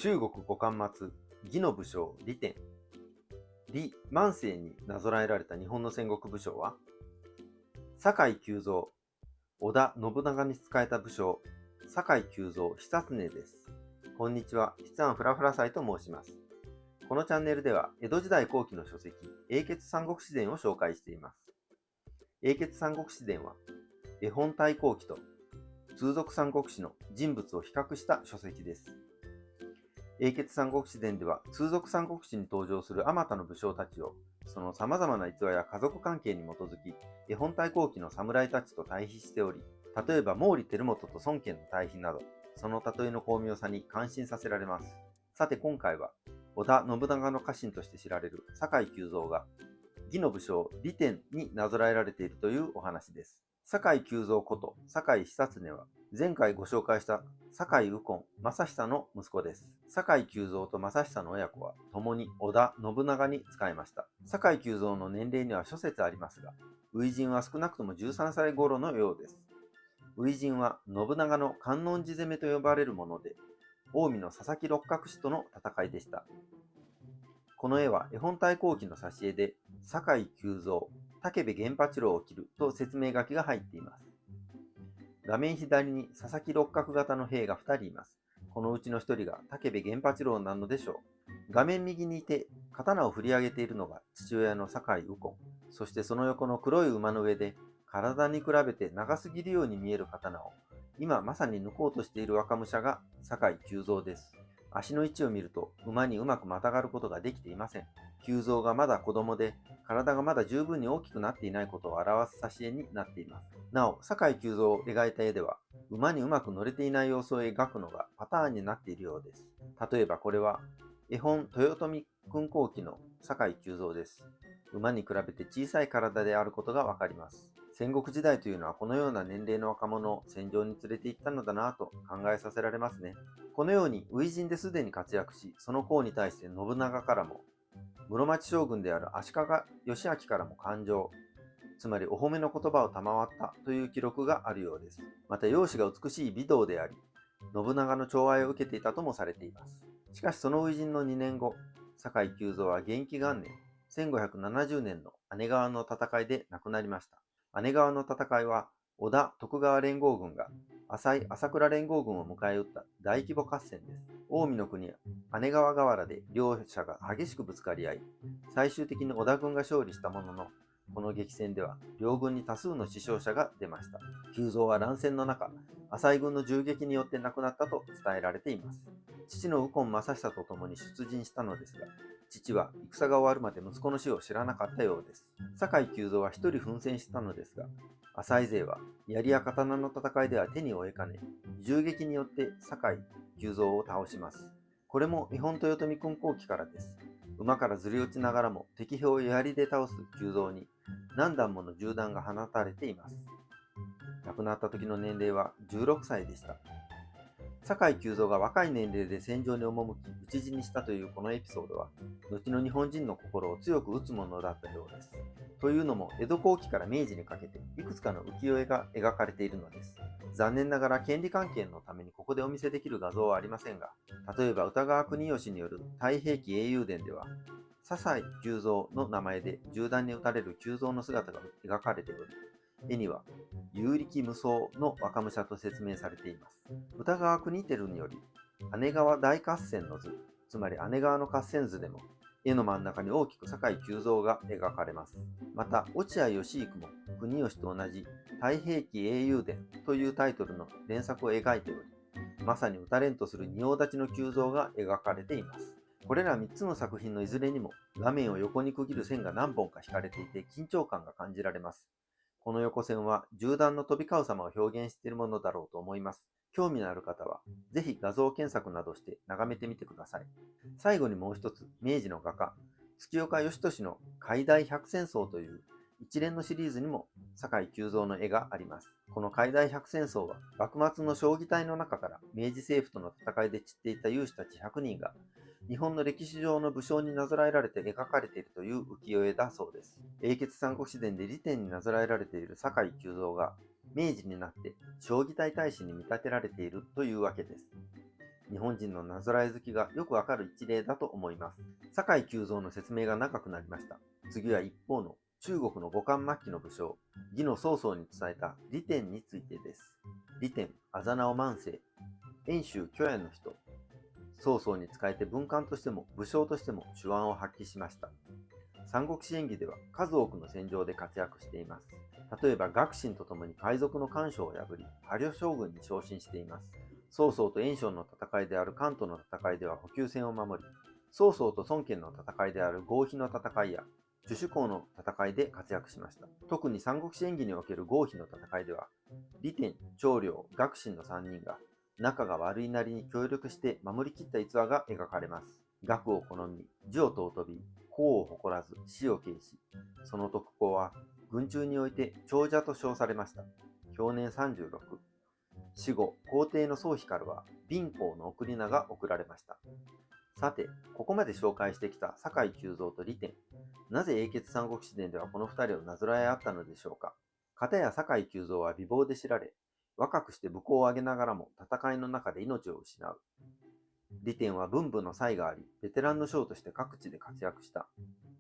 中国五冠末、魏の武将李天、李万世になぞらえられた日本の戦国武将は、酒井久蔵、織田信長に仕えた武将、酒井久蔵久常です。こんにちは、筆案フラフラ祭と申します。このチャンネルでは、江戸時代後期の書籍、英傑三国志伝を紹介しています。英傑三国志伝は、絵本対抗記と通俗三国志の人物を比較した書籍です。英傑三国志伝では、通俗三国志に登場するあまたの武将たちを、その様々な逸話や家族関係に基づき、絵本対抗期の侍たちと対比しており、例えば毛利輝元と孫権の対比など、その例えの巧妙さに感心させられます。さて今回は、織田信長の家臣として知られる酒井久蔵が、魏の武将李天になぞらえられているというお話です。酒井久蔵こと酒井久常は、前回ご紹介した酒井右近正久の息子です。酒井久蔵と正久の親子は共に織田信長に仕えました。酒井久蔵の年齢には諸説ありますが、初陣は少なくとも13歳頃のようです。初陣は信長の観音寺攻めと呼ばれるもので、近江の佐々木六角氏との戦いでした。この絵は絵本対抗期の挿絵で、酒井久蔵、武部源八郎を切ると説明書きが入っています。画面左に佐々木六角型の兵が2人います。このうちの1人が武部源八郎なのでしょう。画面右にいて、刀を振り上げているのが父親の酒井右近。そしてその横の黒い馬の上で、体に比べて長すぎるように見える刀を、今まさに抜こうとしている若武者が酒井久蔵です。足の位置を見ると馬にうまくまたがることができていません。久蔵がまだ子供で、体がまだ十分に大きくなっていないことを表す挿絵になっています。なお、酒井久蔵を描いた絵では、馬にうまく乗れていない様子を描くのがパターンになっているようです。例えばこれは、絵本豊臣訓後期の酒井久蔵です。馬に比べて小さい体であることがわかります。戦国時代というのはこのような年齢の若者を戦場に連れて行ったのだなぁと考えさせられますね。このように初陣ですでに活躍し、その功に対して信長からも、室町将軍である足利義昭からも感情、つまりお褒めの言葉を賜ったという記録があるようです。また容姿が美しい美道であり、信長の寵愛を受けていたともされています。しかしその初陣の2年後、酒井久蔵は元亀元年、1570年の姉川の戦いで亡くなりました。姉川の戦いは、織田徳川連合軍が浅井朝倉連合軍を迎え撃った大規模合戦です。近江の国姉川河原で両者が激しくぶつかり合い、最終的に織田軍が勝利したものの、この激戦では両軍に多数の死傷者が出ました。久蔵は乱戦の中、浅井軍の銃撃によって亡くなったと伝えられています。父の右近正久と共に出陣したのですが、父は戦が終わるまで息子の死を知らなかったようです。酒井久蔵は一人奮戦したのですが、浅井勢は槍や刀の戦いでは手に負えかね、銃撃によって酒井久蔵を倒します。これも日本豊臣訓後期からです。馬からずり落ちながらも敵兵を槍で倒す久蔵に何弾もの銃弾が放たれています。亡くなった時の年齢は16歳でした。酒井久蔵が若い年齢で戦場に赴き討ち死にしたというこのエピソードは、後の日本人の心を強く打つものだったようです。というのも、江戸後期から明治にかけて、いくつかの浮世絵が描かれているのです。残念ながら権利関係のためにここでお見せできる画像はありませんが、例えば歌川国芳による太平記英雄伝では、笹井久蔵の名前で銃弾に撃たれる久蔵の姿が描かれており、絵には有力無双の若武者と説明されています。歌川国照により、姉川大合戦の図、つまり姉川の合戦図でも、絵の真ん中に大きく酒井久蔵が描かれます。また、落合義幾も国吉と同じ太平記英雄伝というタイトルの連作を描いており、まさに打たれんとする仁王立ちの久蔵が描かれています。これら3つの作品のいずれにも画面を横に区切る線が何本か引かれていて緊張感が感じられます。この横線は銃弾の飛び交う様を表現しているものだろうと思います。興味のある方は、ぜひ画像検索などして眺めてみてください。最後にもう一つ、明治の画家、月岡義俊の海大百戦争という一連のシリーズにも酒井久蔵の絵があります。この海大百戦争は、幕末の将棋隊の中から明治政府との戦いで散っていた勇士たち100人が、日本の歴史上の武将になぞらえられて描かれているという浮世絵だそうです。英傑三国志伝で李天になぞらえられている酒井久蔵が、明治になって将棋隊大使に見立てられているというわけです。日本人のなぞらえ好きがよくわかる一例だと思います。酒井久蔵の説明が長くなりました。次は一方の中国の五漢末期の武将、魏の曹操に伝えた利天についてです。利天、あざなお万世、遠州巨野の人、曹操に仕えて文官としても武将としても手腕を発揮しました。三国志演義では数多くの戦場で活躍しています。例えば学信とともに海賊の関所を破り、破虜将軍に昇進しています。曹操と袁紹の戦いである関東の戦いでは補給線を守り、曹操と孫権の戦いである合肥の戦いや朱種港の戦いで活躍しました。特に三国志演義における合肥の戦いでは、利天、長領、学信の3人が仲が悪いなりに協力して守りきった逸話が描かれます。学を好み、字を尊び、功を誇らず死を敬し、その特攻は軍中において長者と称されました。享年36。死後、皇帝の宗光は憫公の贈り名が贈られました。さて、ここまで紹介してきた酒井久蔵と利天。なぜ英傑三国志伝ではこの2人をなぞらえ合ったのでしょうか。片や酒井久蔵は美貌で知られ、若くして武功を挙げながらも戦いの中で命を失う。利天は文武の才があり、ベテランの将として各地で活躍した。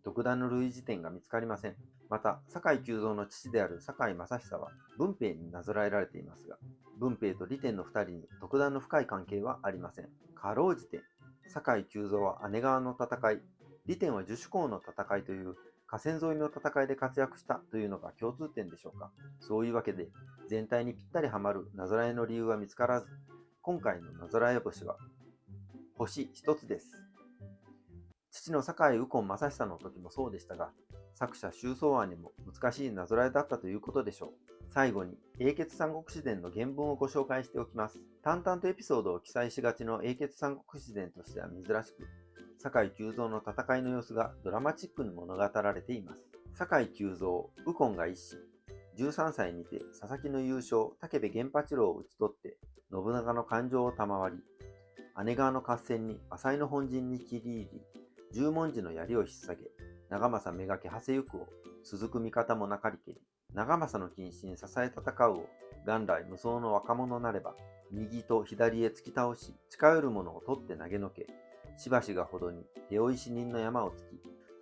独断の類似点が見つかりません。また、酒井久蔵の父である酒井正久は文平になぞらえられていますが、文平と利天の2人に独断の深い関係はありません。かろうじて、酒井久蔵は姉川の戦い、利天は樹種港の戦いという河川沿いの戦いで活躍したというのが共通点でしょうか。そういうわけで、全体にぴったりはまるなぞらえの理由は見つからず、今回のなぞらえ星は星一つです。父の酒井右近正久の時もそうでしたが、作者周宗庵にも難しいなぞらえだったということでしょう。最後に英傑三国志伝の原文をご紹介しておきます。淡々とエピソードを記載しがちの英傑三国志伝としては珍しく、酒井久蔵の戦いの様子がドラマチックに物語られています。酒井久蔵、右近が一子、13歳にて佐々木の優勝、武部源八郎を討ち取って信長の感情を賜り、姉川の合戦に浅井の本陣に切り入り、十文字の槍を引っ提げ、長政めがけ馳せゆくを、続く味方もなかりけり、長政の近身支え戦うを、元来無双の若者なれば、右と左へ突き倒し、近寄る者を取って投げのけ、しばしがほどに手負い死人の山を突き、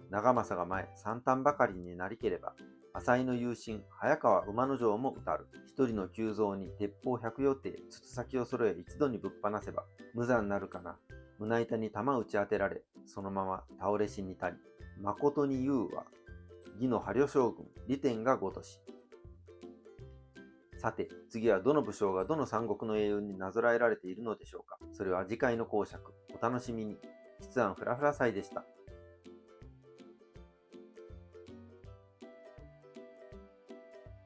長政が前三反ばかりになりければ、浅井の友人、早川馬之丞も討たる。一人の急増に鉄砲百余艇、筒先を揃え一度にぶっ放せば、無残なるかな。胸板に弾打ち当てられ、そのまま倒れ死にたり。誠に言うは、魏の破虜将軍、利天がごとし。さて、次はどの武将がどの三国の英雄になぞらえられているのでしょうか。それは次回の講釈、お楽しみに。筆案フラフラ祭でした。